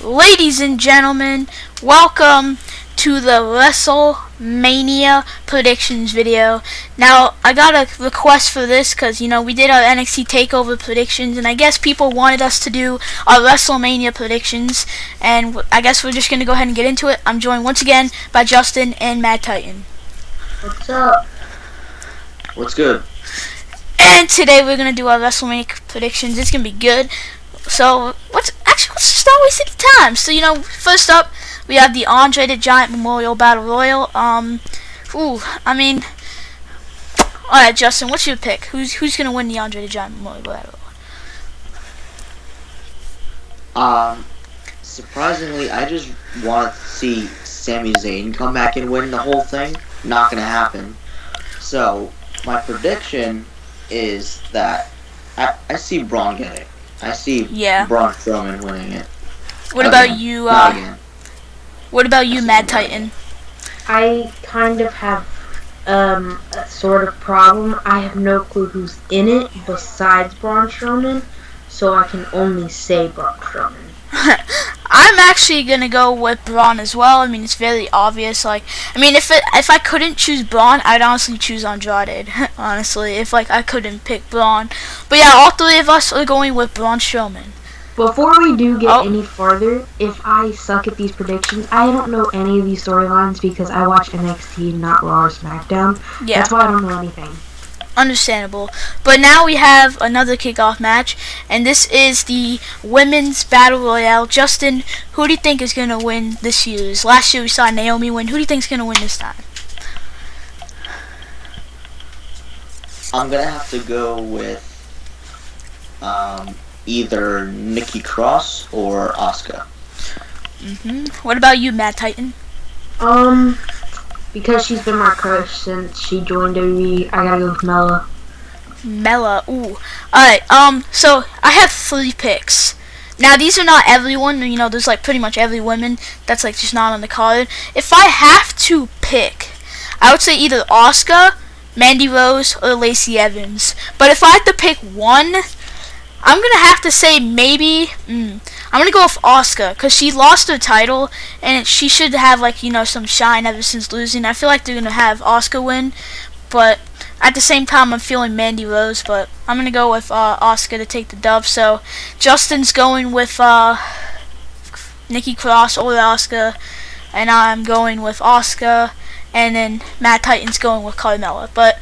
Ladies and gentlemen, welcome to the WrestleMania predictions video. Now, I got a request for this because, we did our NXT TakeOver predictions, and I guess people wanted us to do our WrestleMania predictions, and I guess we're just going to go ahead and get into it. I'm joined once again by Justin and Mad Titan. What's up? What's good? And today we're going to do our WrestleMania predictions. It's going to be good. So, let's start wasting time. So, first up, we have the Andre the Giant Memorial Battle Royal. Alright, Justin, what's your pick? Who's gonna win the Andre the Giant Memorial Battle Royal? Surprisingly, I just want to see Sami Zayn come back and win the whole thing. Not gonna happen. So, my prediction is that I see Braun get it. I see Braun Strowman winning it. What about you, Mad Titan? I kind of have a sort of problem. I have no clue who's in it besides Braun Strowman, so I can only say Braun Strowman. I'm actually gonna go with Braun as well. I mean, it's very obvious. If I couldn't choose Braun, I'd honestly choose Andrade. Honestly, if I couldn't pick Braun, but yeah, all three of us are going with Braun Strowman. Before we do get any farther, if I suck at these predictions, I don't know any of these storylines because I watch NXT, not Raw or SmackDown. Yeah. That's why I don't know anything. Understandable. But now we have another kickoff match, and this is the Women's Battle Royale. Justin, who do you think is going to win this year's? Last year we saw Naomi win. Who do you think is going to win this time? I'm going to have to go with either Nikki Cross or Asuka. What about you, Mad Titan? Because she's been my crush since she joined WWE, I gotta go with Mella. Mella, ooh. Alright, so I have 3 picks. Now, these are not everyone, there's pretty much every woman that's just not on the card. If I have to pick, I would say either Asuka, Mandy Rose, or Lacey Evans. But if I had to pick one, I'm going to have to say maybe, I'm going to go with Asuka, because she lost her title, and she should have, some shine ever since losing. I feel like they're going to have Asuka win, but at the same time, I'm feeling Mandy Rose, but I'm going to go with Asuka to take the dub. So, Justin's going with Nikki Cross or Asuka, and I'm going with Asuka, and then Matt Titan's going with Carmella. But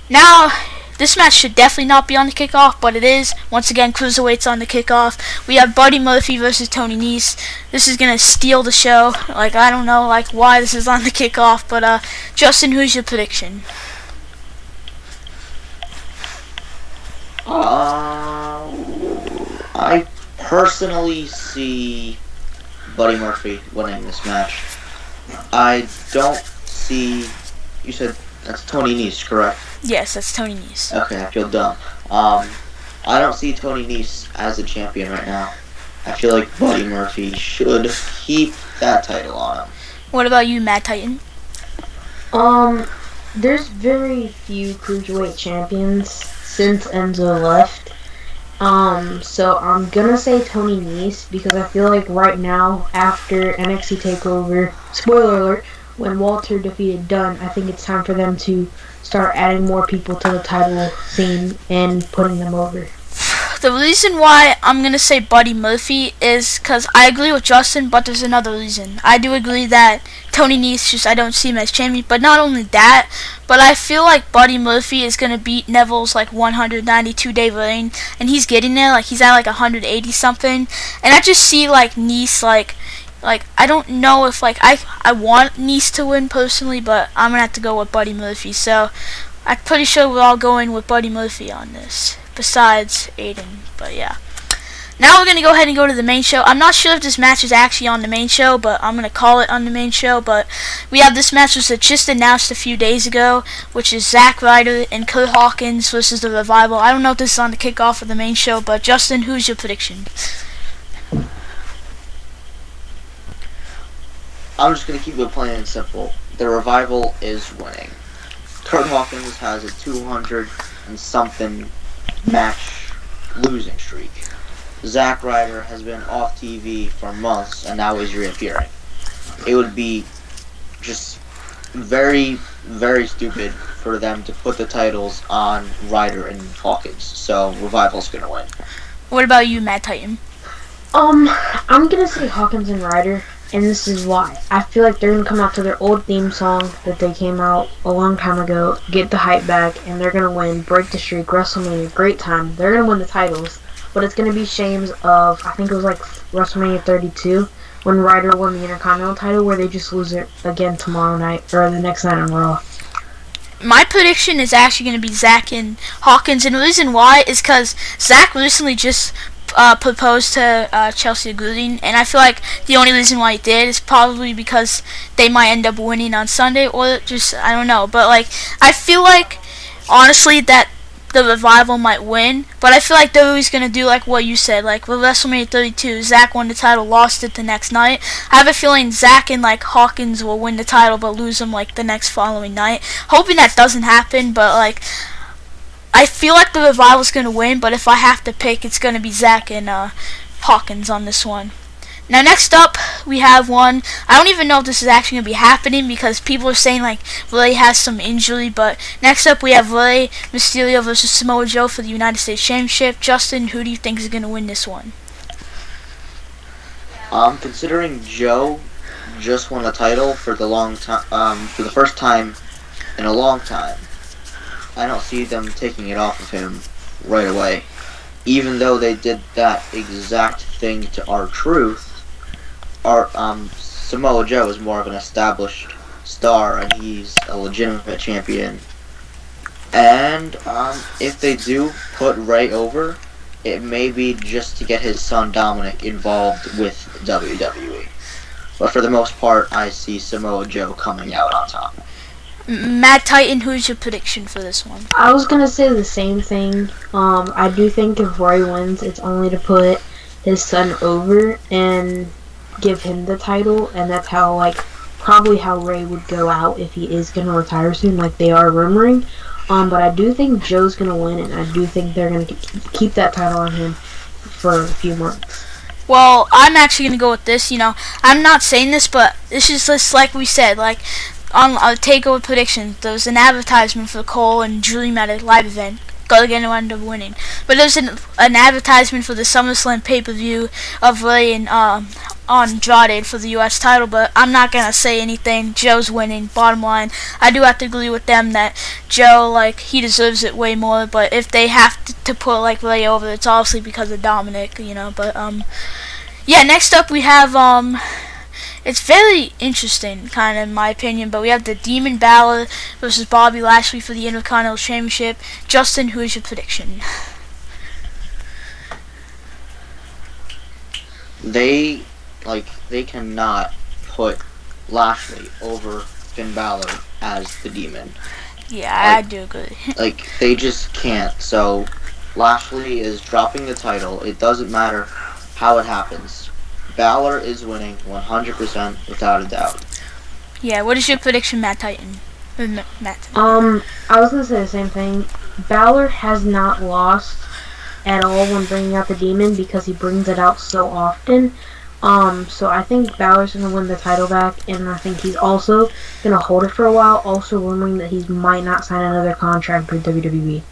now, this match should definitely not be on the kickoff, but it is. Once again, Cruiserweight's on the kickoff. We have Buddy Murphy versus Tony Nese. This is going to steal the show. I don't know, why this is on the kickoff, but, Justin, who's your prediction? I personally see Buddy Murphy winning this match. I don't see... You said that's Tony Nese, correct? Yes, that's Tony Nese. Okay, I feel dumb. I don't see Tony Nese as a champion right now. I feel like Buddy Murphy should keep that title on him. What about you, Mad Titan? There's very few Cruiserweight champions since Enzo left. So I'm gonna say Tony Nese because I feel like right now, after NXT TakeOver, spoiler alert, when Walter defeated Dunn, I think it's time for them to start adding more people to the title scene and putting them over. The reason why I'm going to say Buddy Murphy is because I agree with Justin, but there's another reason. I do agree that Tony Nese, I don't see him as champion, but not only that, but I feel like Buddy Murphy is going to beat Neville's 192-day reign, and he's getting there, he's at 180 something, and I just see Nese, I don't know if, I want Nese to win personally, but I'm going to have to go with Buddy Murphy. So, I'm pretty sure we're all going with Buddy Murphy on this, besides Aiden, but yeah. Now we're going to go ahead and go to the main show. I'm not sure if this match is actually on the main show, but I'm going to call it on the main show. But we have this match was just announced a few days ago, which is Zack, Ryder, and Kurt Hawkins versus the Revival. I don't know if this is on the kickoff of the main show, but Justin, who's your prediction? I'm just going to keep it plain and simple. The Revival is winning. Kurt Hawkins has a 200 and something match losing streak. Zack Ryder has been off TV for months and now he's reappearing. It would be just very, very stupid for them to put the titles on Ryder and Hawkins. So Revival's gonna win. What about you, Mad Titan? I'm gonna say Hawkins and Ryder, and this is why. I feel like they're gonna come out to their old theme song that they came out a long time ago, get the hype back, and they're gonna win, break the streak, WrestleMania, great time. They're gonna win the titles, but it's gonna be shames of, I think it was like WrestleMania 32, when Ryder won the Intercontinental title, where they just lose it again tomorrow night, or the next night on Raw. My prediction is actually going to be Zack and Hawkins, and the reason why is because Zack recently just proposed to Chelsea Gooding, and I feel like the only reason why he did is probably because they might end up winning on Sunday, or just, I don't know, but like, I feel like, honestly, that the Revival might win, but I feel like they're always going to do like what you said, like with WrestleMania 32, Zack won the title, lost it the next night. I have a feeling Zack and like Hawkins will win the title but lose them like the next following night. Hoping that doesn't happen, but like, I feel like the Revival's going to win, but if I have to pick, it's going to be Zack and Hawkins on this one. Now next up, we have one, I don't even know if this is actually going to be happening because people are saying like Ray has some injury, but next up we have Ray Mysterio versus Samoa Joe for the United States Championship. Justin, who do you think is going to win this one? Considering Joe just won the title for the first time in a long time, I don't see them taking it off of him right away. Even though they did that exact thing to R-Truth, Samoa Joe is more of an established star and he's a legitimate champion. And if they do put Ray over, it may be just to get his son Dominic involved with WWE. But for the most part, I see Samoa Joe coming out on top. Mad Titan, who's your prediction for this one? I was gonna say the same thing. I do think if Ray wins, it's only to put his son over and give him the title, and that's how, like, probably how Ray would go out if he is gonna retire soon, like they are rumoring. But I do think Joe's gonna win, and I do think they're gonna keep that title on him for a few months. Well, I'm actually gonna go with this. You know, I'm not saying this, but this is just like we said, like on a takeover prediction. There was an advertisement for Cole and Dream at a live event. Gotta get end up winning. But there's an advertisement for the SummerSlam pay-per-view of Ray and Andrade for the U.S. title, but I'm not gonna say anything. Joe's winning. Bottom line, I do have to agree with them that Joe, like, he deserves it way more. But if they have to put like Ray over, it's obviously because of Dominic, you know. But yeah. Next up we have it's very interesting, kind of in my opinion, but we have the Demon Balor versus Bobby Lashley for the Intercontinental Championship. Justin, who is your prediction? They cannot put Lashley over Finn Balor as the Demon. Yeah, I do agree. Like, they just can't. So Lashley is dropping the title. It doesn't matter how it happens. Balor is winning 100% without a doubt. Yeah, what is your prediction, Matt Titan? Matt. I was gonna say the same thing. Balor has not lost at all when bringing out the Demon because he brings it out so often. So I think Balor's gonna win the title back, and I think he's also gonna hold it for a while. Also rumoring that he might not sign another contract with WWE.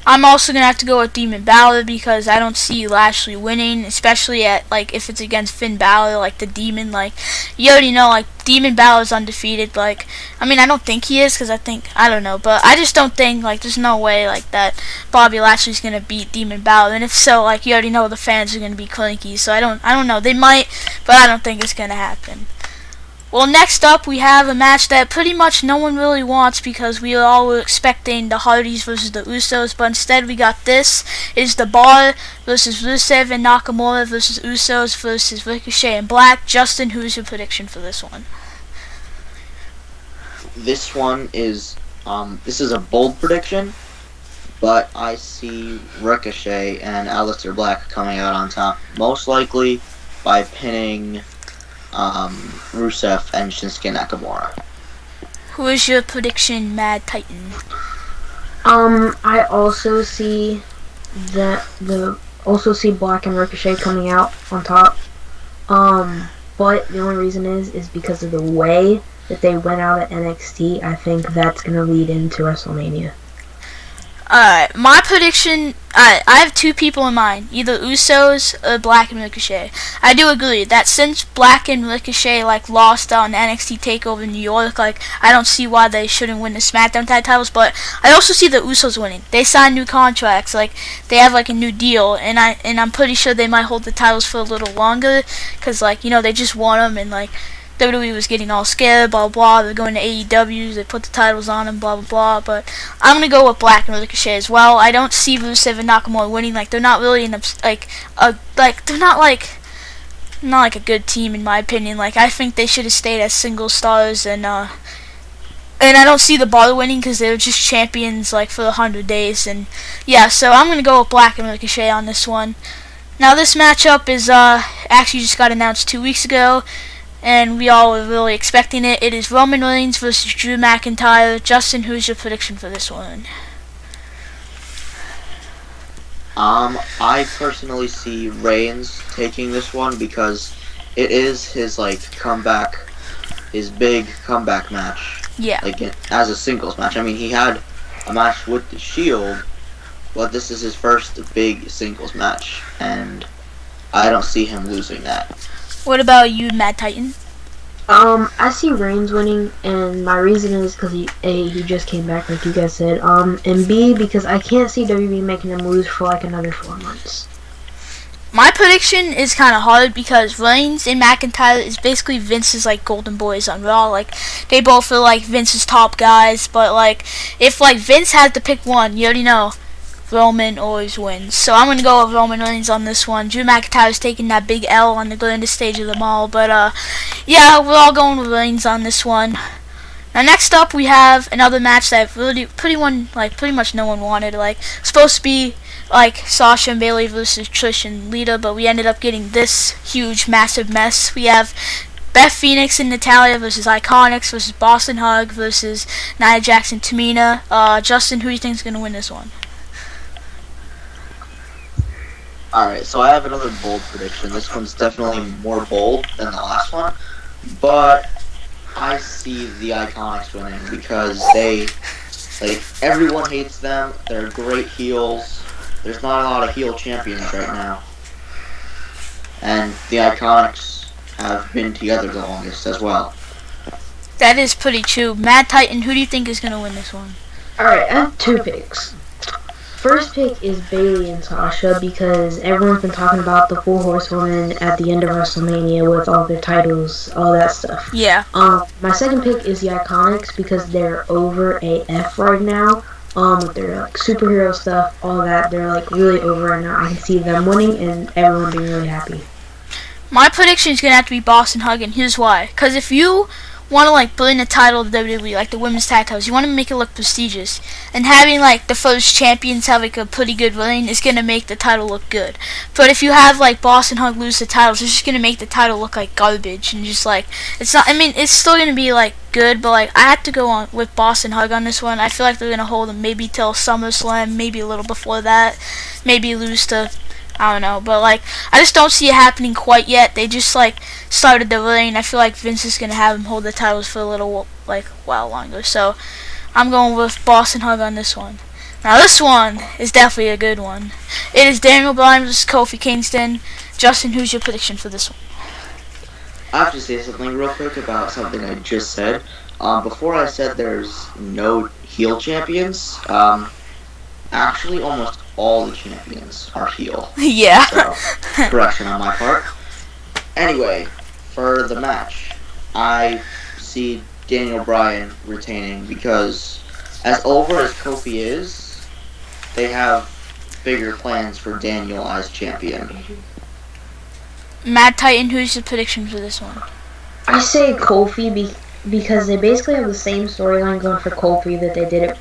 I'm also going to have to go with Demon Balor because I don't see Lashley winning, especially at, like, if it's against Finn Balor, like, the Demon, like, you already know, like, Demon Balor's undefeated, like, I mean, I don't think he is, because I don't know, but I just don't think, like, there's no way, like, that Bobby Lashley's going to beat Demon Balor, and if so, like, you already know the fans are going to be cranky, so I don't know, they might, but I don't think it's going to happen. Well, next up, we have a match that pretty much no one really wants because we all were expecting the Hardys versus the Usos, but instead we got this. It is the Bar versus Rusev and Nakamura versus Usos versus Ricochet and Black. Justin, who's your prediction for this one? This one is, this is a bold prediction, but I see Ricochet and Aleister Black coming out on top, most likely by pinning Rusev and Shinsuke Nakamura. Who is your prediction, Mad Titan? I also see that the also see Black and Ricochet coming out on top. But the only reason is because of the way that they went out at NXT. I think that's going to lead into WrestleMania. Alright, my prediction, I have two people in mind, either Usos or Black and Ricochet. I do agree that since Black and Ricochet, lost on NXT TakeOver in New York, I don't see why they shouldn't win the SmackDown tag titles, but I also see the Usos winning. They signed new contracts, they have, a new deal, and I'm pretty sure they might hold the titles for a little longer, because, they just won them, and, WWE was getting all scared, blah, blah, they're going to AEW, they put the titles on them, blah, blah, blah, but I'm going to go with Black and Ricochet as well. I don't see Rusev and Nakamura winning, they're not really they're not a good team in my opinion. I think they should have stayed as single stars, and I don't see the Balor winning because they were just champions, for 100 days, and yeah, so I'm going to go with Black and Ricochet on this one. Now, this matchup is, actually just got announced 2 weeks ago, and we all were really expecting it. It is Roman Reigns versus Drew McIntyre. Justin, who's your prediction for this one? I personally see Reigns taking this one because it is his comeback, his big comeback match. Yeah. As a singles match. I mean, he had a match with the Shield, but this is his first big singles match, and I don't see him losing that. What about you, Mad Titan? I see Reigns winning, and my reason is because he just came back, like you guys said, and B, because I can't see WWE making him lose for another 4 months. My prediction is kind of hard because Reigns and McIntyre is basically Vince's golden boys on Raw. They both are Vince's top guys, but if Vince had to pick one, you already know Roman always wins. So I'm going to go with Roman Reigns on this one. Drew McIntyre's taking that big L on the grandest stage of them all. But, yeah, we're all going with Reigns on this one. Now, next up, we have another match that really pretty much no one wanted. Supposed to be, Sasha and Bayley versus Trish and Lita, but we ended up getting this huge, massive mess. We have Beth Phoenix and Natalya versus Iconics versus Boston Hug versus Nia Jax and Tamina. Justin, who do you think is going to win this one? Alright, so I have another bold prediction. This one's definitely more bold than the last one, but I see the Iconics winning because everyone hates them. They're great heels. There's not a lot of heel champions right now. And the Iconics have been together the longest as well. That is pretty true. Mad Titan, who do you think is going to win this one? Alright, I have 2 picks. First pick is Bayley and Sasha because everyone's been talking about the 4 horsewomen at the end of WrestleMania with all their titles, all that stuff. Yeah. My second pick is the Iconics because they're over AF right now. With their superhero stuff, all that, they're really over right now. I can see them winning and everyone being really happy. My prediction is going to have to be Boston Hug, and here's why. Because if you want to bring the title of the WWE, the women's tag titles, you want to make it look prestigious, and having the first champions have a pretty good reign is going to make the title look good. But if you have Boston Hug lose the titles, it's just going to make the title look like garbage, and just it's not, I mean, it's still going to be good, but I had to go on with Boston Hug on this one. I feel they're going to hold them maybe till SummerSlam, maybe a little before that, maybe lose to, I don't know, but I just don't see it happening quite yet. They just started the reign. I feel Vince is gonna have them hold the titles for a little while longer. So I'm going with Boston Hug on this one. Now this one is definitely a good one. It is Daniel Bryan versus Kofi Kingston. Justin, who's your prediction for this one? I have to say something real quick about something I just said. Before I said there's no heel champions. Actually, almost all the champions are heel. Yeah. So, correction on my part. Anyway, for the match, I see Daniel Bryan retaining because as over as Kofi is, they have bigger plans for Daniel as champion. Mad Titan, who's your prediction for this one? I say Kofi because they basically have the same storyline going for Kofi that they did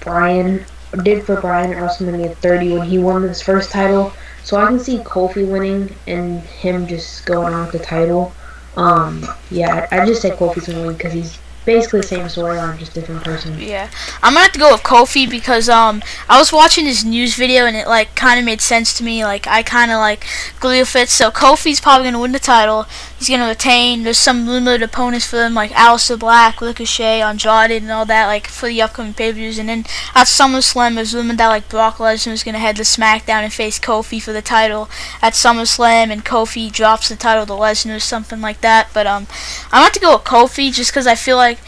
for Bryan at WrestleMania 30 when he won his first title. So I can see Kofi winning and him just going on with the title. Yeah, I just say Kofi's gonna win because he's basically the same storyline, just different person. Yeah, I'm gonna have to go with Kofi because I was watching his news video and it like kind of made sense to me. Like I kind of like agree with it. So Kofi's probably gonna win the title. He's gonna retain. There's some limited opponents for him like Aleister Black, Ricochet, Andrade, and all that like for the upcoming pay-per-views. And then at SummerSlam, there's rumored that like Brock Lesnar is gonna head to SmackDown and face Kofi for the title at SummerSlam, and Kofi drops the title to Lesnar or something like that. But I'm gonna have to go with Kofi just because I feel like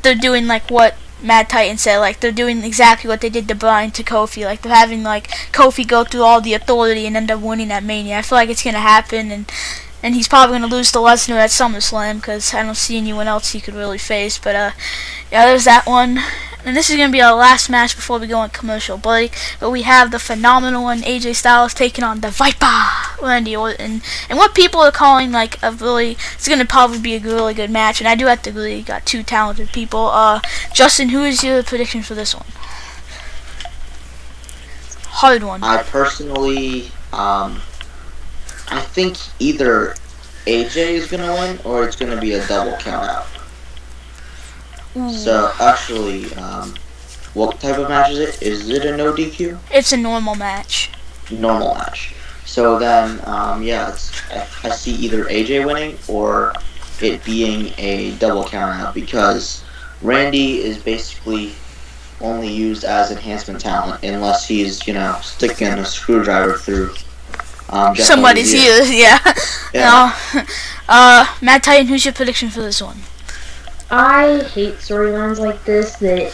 they're doing like what Mad Titan said, like they're doing exactly what they did to Bryan to Kofi, like they're having like Kofi go through all the authority and end up winning at Mania. I feel like it's gonna happen, and he's probably gonna lose to Lesnar at SummerSlam because I don't see anyone else he could really face. But yeah, there's that one. And this is going to be our last match before we go on commercial break. But we have the phenomenal one, AJ Styles taking on the Viper, Randy Orton. And what people are calling like it's going to probably be a really good match. And I do have to agree, got two talented people. Justin, who is your prediction for this one? Hard one. I personally, I think either AJ is going to win or it's going to be a double count out. So, actually, what type of match is it? Is it a no DQ? It's a normal match. Normal match. So then, yeah, I see either AJ winning or it being a double count out because Randy is basically only used as enhancement talent unless he's, sticking a screwdriver through somebody's ears. Yeah. Yeah. No. Matt Titan, who's your prediction for this one? I hate storylines like this that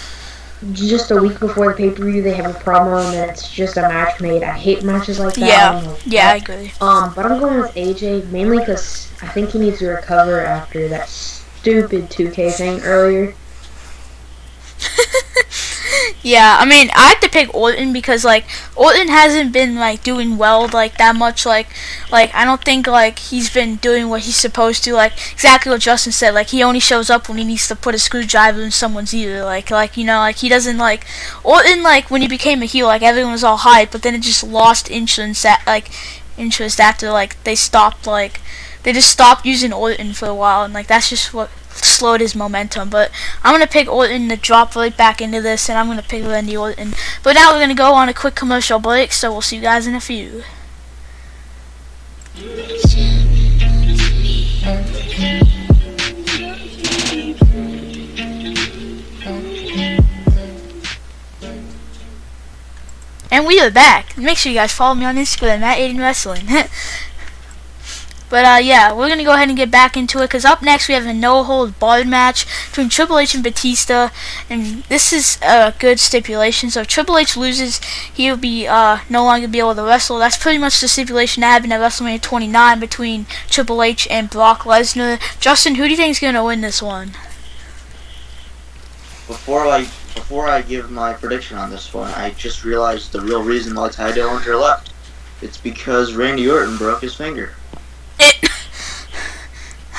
just a week before the pay-per-view they have a promo and then it's just a match made. I hate matches like that. Yeah, I agree. But I'm going with AJ mainly because I think he needs to recover after that stupid 2K thing earlier. Yeah, I mean, I have to pick Orton because, like, Orton hasn't been, like, doing well, like, that much, like, I don't think, like, he's been doing what he's supposed to, like, exactly what Justin said, like, he only shows up when he needs to put a screwdriver in someone's ear, like, he doesn't, like, Orton, like, when he became a heel, like, everyone was all hyped, but then it just lost interest after, like, they just stopped using Orton for a while, and, like, that's just what slowed his momentum. But I'm going to pick Orton to drop right back into this, and I'm going to pick Randy Orton. But now we're going to go on a quick commercial break, so we'll see you guys in a few. And we are back. Make sure you guys follow me on Instagram at Aidan Wrestling. But, yeah, we're going to go ahead and get back into it, because up next we have a no-hold-barred match between Triple H and Batista, and this is a good stipulation. So if Triple H loses, he'll be no longer be able to wrestle. That's pretty much the stipulation that happened at WrestleMania 29 between Triple H and Brock Lesnar. Justin, who do you think is going to win this one? Before I give my prediction on this one, I just realized the real reason why Ty Dillinger left. It's because Randy Orton broke his finger.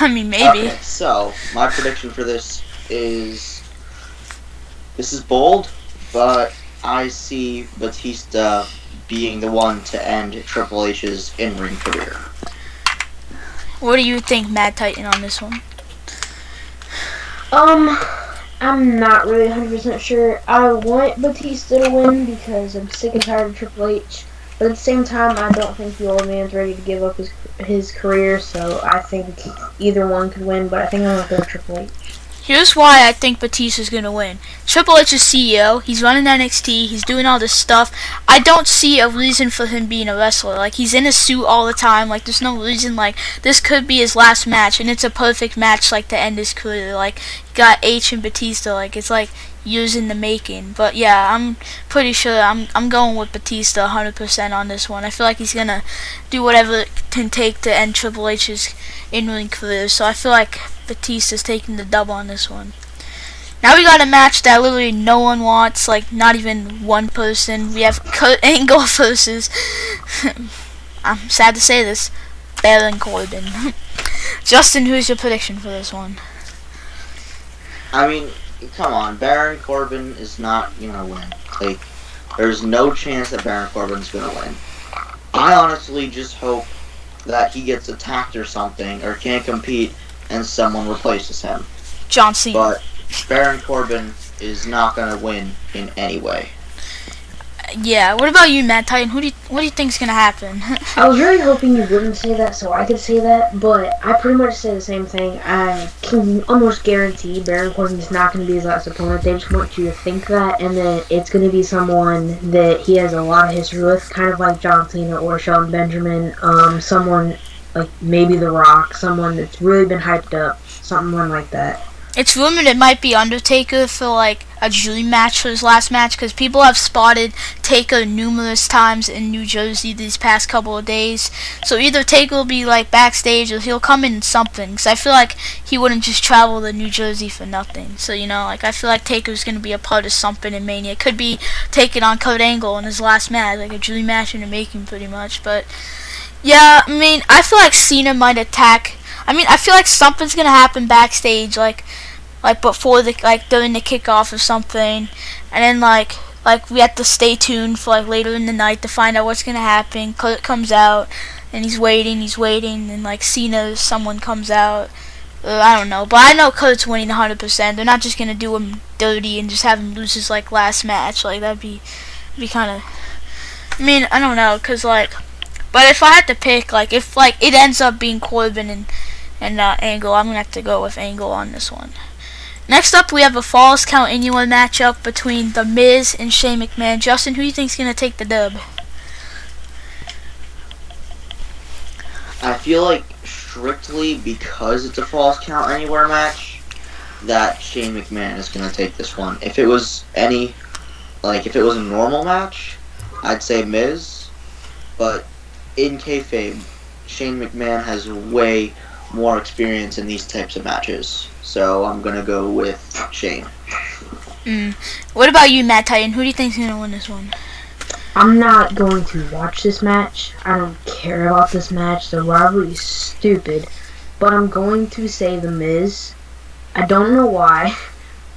I mean, maybe. Okay, so my prediction for this is bold, but I see Batista being the one to end Triple H's in-ring career. What do you think, Mad Titan, on this one? I'm not really 100% sure. I want Batista to win because I'm sick and tired of Triple H. But at the same time, I don't think the old man's ready to give up his career, so I think either one could win, but I think I'm going to go Triple H. Here's why I think Batista's going to win. Triple H is CEO, he's running NXT, he's doing all this stuff. I don't see a reason for him being a wrestler. Like, he's in a suit all the time, like, there's no reason, like, this could be his last match, and it's a perfect match, like, to end his career. Like, you got H and Batista, like, it's like years in the making. But yeah, I'm pretty sure I'm going with Batista 100% on this one. I feel like he's going to do whatever it can take to end Triple H's in-ring career, so I feel like Batista's taking the dub on this one. Now we got a match that literally no one wants, like not even one person. We have Kurt Angle versus I'm sad to say this, Baron Corbin. Justin, who's your prediction for this one? I mean, come on, Baron Corbin is not gonna win. Like, there's no chance that Baron Corbin's gonna win. I honestly just hope that he gets attacked or something, or can't compete, and someone replaces him. John Cena. But Baron Corbin is not gonna win in any way. Yeah. What about you, Matt Titan? What do you think's gonna happen? I was really hoping you wouldn't say that so I could say that, but I pretty much say the same thing. I can almost guarantee Baron Corbin is not going to be his last opponent. They just want you to think that, and then it's going to be someone that he has a lot of history with, kind of like John Cena or Shelton Benjamin, someone like maybe The Rock, someone that's really been hyped up, someone like that. It's rumored it might be Undertaker for like a dream match for his last match, because people have spotted Taker numerous times in New Jersey these past couple of days. So either Taker will be like backstage or he'll come in something, because I feel like he wouldn't just travel to New Jersey for nothing. So like I feel like Taker's gonna be a part of something in Mania. It could be taking on Kurt Angle in his last match, like a dream match in the making, pretty much. But yeah, I mean, I feel like Cena might attack. I mean, I feel like something's gonna happen backstage, like before during the kickoff or something, and then like we have to stay tuned for like later in the night to find out what's gonna happen. Kurt comes out, and he's waiting, and like someone comes out. I don't know, but I know Kurt's winning 100%. They're not just gonna do him dirty and just have him lose his like last match. Like that'd be kind of. I mean, I don't know, cause like, but if I had to pick, like if like it ends up being Corbin and Angle, I'm gonna have to go with Angle on this one. Next up, we have a Falls Count Anywhere matchup between The Miz and Shane McMahon. Justin, who do you think's gonna take the dub? I feel like strictly because it's a Falls Count Anywhere match, that Shane McMahon is gonna take this one. If it was if it was a normal match, I'd say Miz, but in kayfabe, Shane McMahon has way more experience in these types of matches, so I'm gonna go with Shane. What about you, Matt Titan? Who do you think's gonna win this one? I'm not going to watch this match. I don't care about this match. The rivalry is stupid, but I'm going to say The Miz. I don't know why,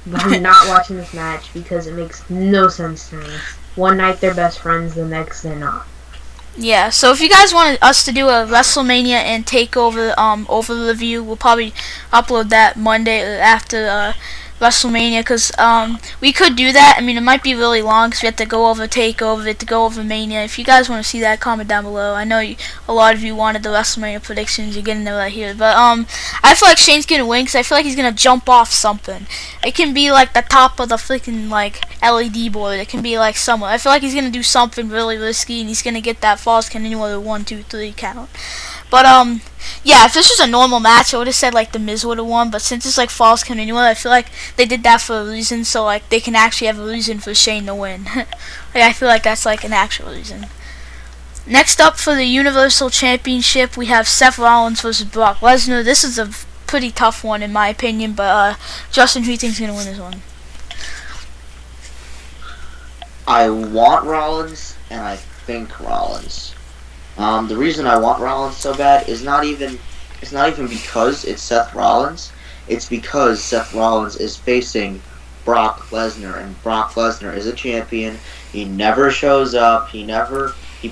but I'm not watching this match because it makes no sense to me. One night they're best friends, the next they're not. Yeah, so if you guys wanted us to do a WrestleMania and Takeover review, we'll probably upload that Monday after WrestleMania, because we could do that. I mean, it might be really long because we have to go over Takeover, we have to go over Mania. If you guys want to see that, comment down below. I know a lot of you wanted the WrestleMania predictions. You're getting them right here. But I feel like Shane's gonna win because I feel like he's gonna jump off something. It can be like the top of the freaking like LED board. It can be like somewhere. I feel like he's gonna do something really risky, and he's gonna get that Falls Count Anywhere 1, 2, 3 count. But yeah, if this was a normal match, I would have said like The Miz would have won. But since it's like Falls Count Anywhere, I feel like they did that for a reason, so like they can actually have a reason for Shane to win. Like I feel like that's like an actual reason. Next up for the Universal Championship, we have Seth Rollins versus Brock Lesnar. This is a pretty tough one in my opinion, but Justin, who do you think's gonna win this one? I want Rollins, and I think Rollins. The reason I want Rollins so bad is not even because it's Seth Rollins. It's because Seth Rollins is facing Brock Lesnar, and Brock Lesnar is a champion. He never shows up. He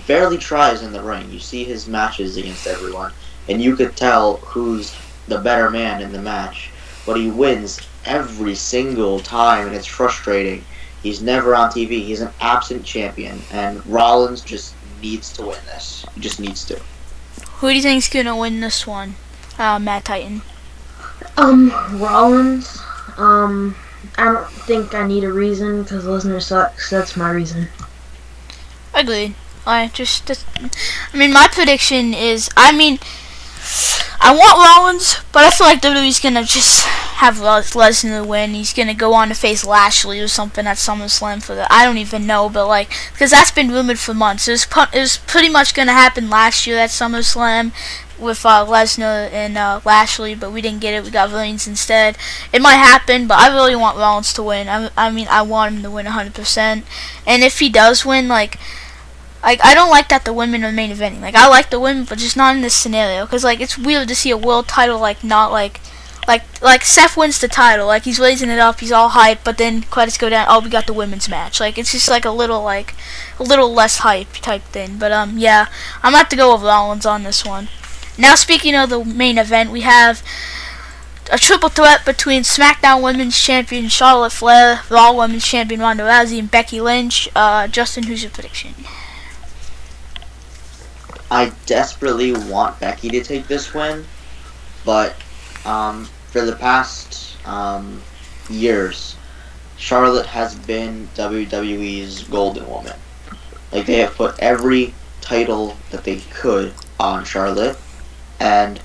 barely tries in the ring. You see his matches against everyone, and you could tell who's the better man in the match. But he wins every single time, and it's frustrating. He's never on TV. He's an absent champion, and Rollins just needs to win this. He just needs to. Who do you think's gonna win this one, Matt Titan? Rollins. I don't think I need a reason because Lesnar sucks. That's my reason. Agreed. I mean, my prediction is, I want Rollins, but I feel like WWE's gonna just have Lesnar win. He's gonna go on to face Lashley or something at SummerSlam for I don't even know, but like, because that's been rumored for months. It was pretty much gonna happen last year at SummerSlam with Lesnar and Lashley, but we didn't get it. We got Reigns instead. It might happen, but I really want Rollins to win. I want him to win 100%. And if he does win, like I don't like that the women are main eventing. Like I like the women, but just not in this scenario. Cause like it's weird to see a world title not like Seth wins the title. Like he's raising it up, he's all hype, but then credits go down. Oh, we got the women's match. Like it's just like a little less hype type thing. But yeah, I'm gonna have to go with Rollins on this one. Now speaking of the main event, we have a triple threat between SmackDown Women's Champion Charlotte Flair, Raw Women's Champion Ronda Rousey, and Becky Lynch. Justin, who's your prediction? I desperately want Becky to take this win, but for the past years, Charlotte has been WWE's golden woman. Like, they have put every title that they could on Charlotte, and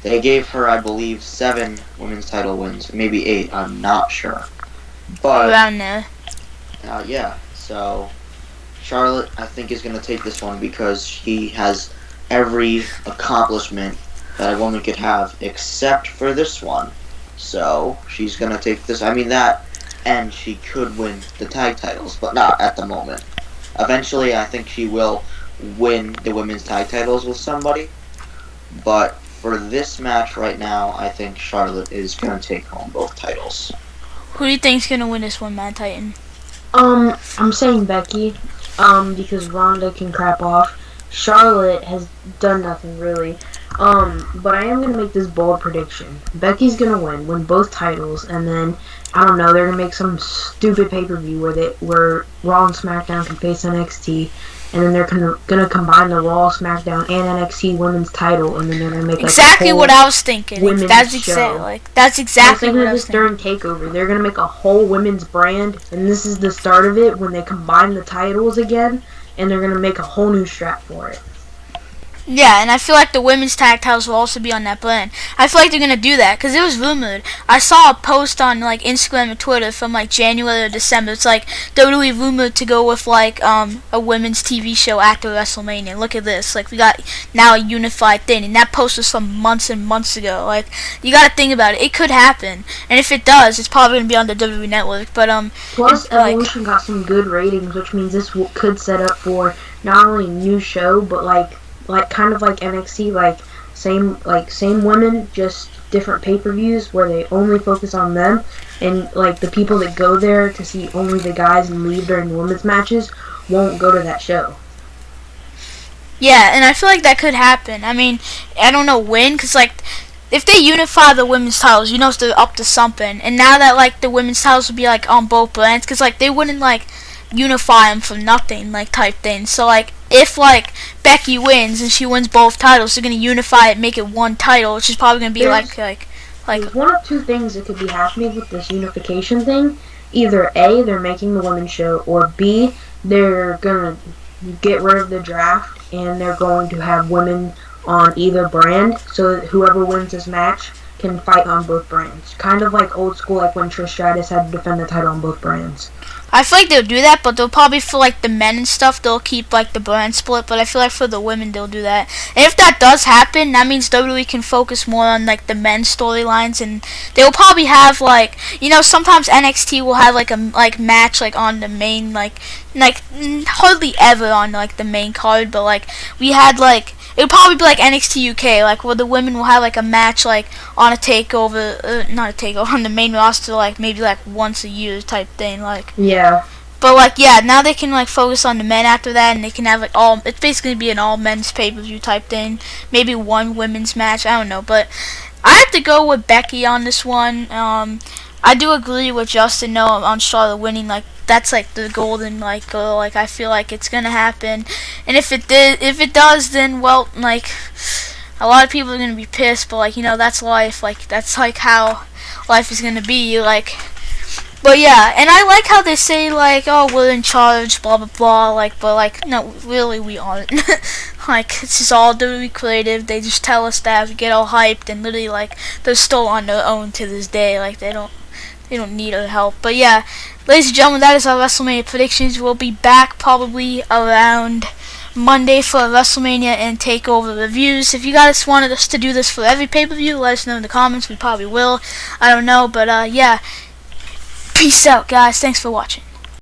they gave her, I believe, 7 women's title wins, maybe 8, I'm not sure. But Around there. yeah, so Charlotte, I think, is going to take this one because she has every accomplishment that a woman could have, except for this one. So she's going to take this. I mean, that, and she could win the tag titles, but not at the moment. Eventually, I think she will win the women's tag titles with somebody, but for this match right now, I think Charlotte is going to take home both titles. Who do you think's gonna win this one, Matt Titan? I'm saying Becky, because Ronda can crap off. Charlotte has done nothing really. But I am gonna make this bold prediction. Becky's gonna win both titles, and then I don't know, they're gonna make some stupid pay-per-view where Raw and SmackDown can face NXT, and then they're gonna combine the Raw, SmackDown, and NXT women's title, and then they're gonna make exactly what I was thinking. That's exactly what I was thinking. During Takeover, they're gonna make a whole women's brand, and this is the start of it when they combine the titles again, and they're gonna make a whole new strap for it. Yeah, and I feel like the women's tag titles will also be on that brand. I feel like they're gonna do that because it was rumored. I saw a post on like Instagram and Twitter from like January or December. It's like WWE rumored to go with like a women's TV show after WrestleMania. Look at this, like we got now a unified thing, and that post was from months and months ago. Like you got to think about it. It could happen, and if it does, it's probably gonna be on the WWE Network. But plus Evolution got some good ratings, which means this could set up for not only a new show, but like kind of like NXT, same women, just different pay-per-views where they only focus on them, and like the people that go there to see only the guys and leave during the women's matches won't go to that show. Yeah, and I feel like that could happen. I mean, I don't know when, because like if they unify the women's titles, you know they're up to something. And now that like the women's titles would be like on both brands, because like they wouldn't like unify them for nothing, like type thing. So like if like Becky wins and she wins both titles, they're gonna unify it, make it one title, which is probably gonna be there's one of two things that could be happening with this unification thing. Either A, they're making the women's show, or B, they're gonna get rid of the draft and they're going to have women on either brand, so that whoever wins this match can fight on both brands. Kind of like old school, like when Trish Stratus had to defend the title on both brands. I feel like they'll do that, but they'll probably for like the men and stuff, they'll keep like the brand split. But I feel like for the women, they'll do that. And if that does happen, that means WWE can focus more on like the men's storylines, and they'll probably have like, you know, sometimes NXT will have like a match like on the main like hardly ever on like the main card, but like we had like. It'll probably be like NXT UK, like where the women will have like a match like on a takeover, not a takeover, on the main roster, like maybe like once a year type thing, like. Yeah. But like yeah, now they can like focus on the men after that, and they can have like all. It's basically be an all men's pay-per-view type thing. Maybe one women's match. I don't know, but I have to go with Becky on this one. I do agree with Justin on Charlotte winning. Like that's like the golden like goal. Like I feel like it's gonna happen, and if it does, then well, like a lot of people are gonna be pissed. But like you know, that's life. Like that's like how life is gonna be. Like, but yeah, and I like how they say like, oh, we're in charge, blah blah blah. Like, but like no, really we aren't. Like it's just all WWE creative. They just tell us that we get all hyped, and literally like they're still on their own to this day. Like they don't need our help. But yeah, ladies and gentlemen, that is our WrestleMania predictions. We'll be back probably around Monday for WrestleMania and TakeOver reviews. If you guys wanted us to do this for every pay-per-view, let us know in the comments. We probably will. I don't know, but yeah. Peace out, guys. Thanks for watching.